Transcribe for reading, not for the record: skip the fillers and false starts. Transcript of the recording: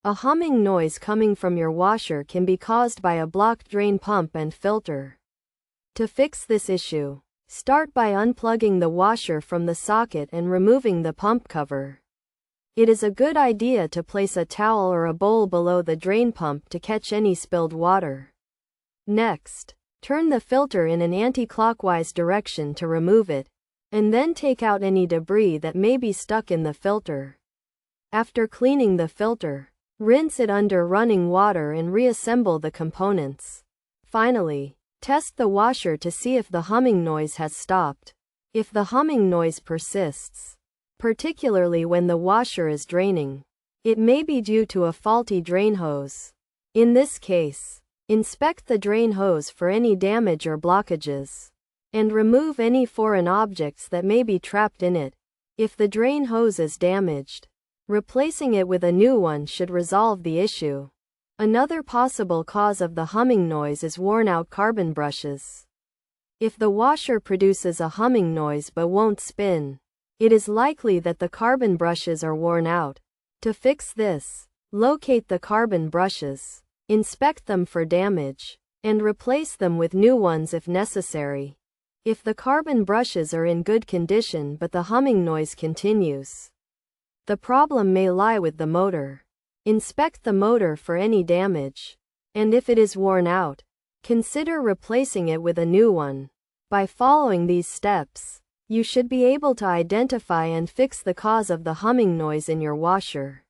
A humming noise coming from your washer can be caused by a blocked drain pump and filter. To fix this issue, start by unplugging the washer from the socket and removing the pump cover. It is a good idea to place a towel or a bowl below the drain pump to catch any spilled water. Next, turn the filter in an anti-clockwise direction to remove it, and then take out any debris that may be stuck in the filter. After cleaning the filter, rinse it under running water and reassemble the components. Finally, test the washer to see if the humming noise has stopped. If the humming noise persists, particularly when the washer is draining, it may be due to a faulty drain hose. In this case, inspect the drain hose for any damage or blockages, and remove any foreign objects that may be trapped in it. If the drain hose is damaged, replacing it with a new one should resolve the issue. Another possible cause of the humming noise is worn-out carbon brushes. If the washer produces a humming noise but won't spin, it is likely that the carbon brushes are worn out. To fix this, locate the carbon brushes, inspect them for damage, and replace them with new ones if necessary. If the carbon brushes are in good condition but the humming noise continues, the problem may lie with the motor. Inspect the motor for any damage, and if it is worn out, consider replacing it with a new one. By following these steps, you should be able to identify and fix the cause of the humming noise in your washer.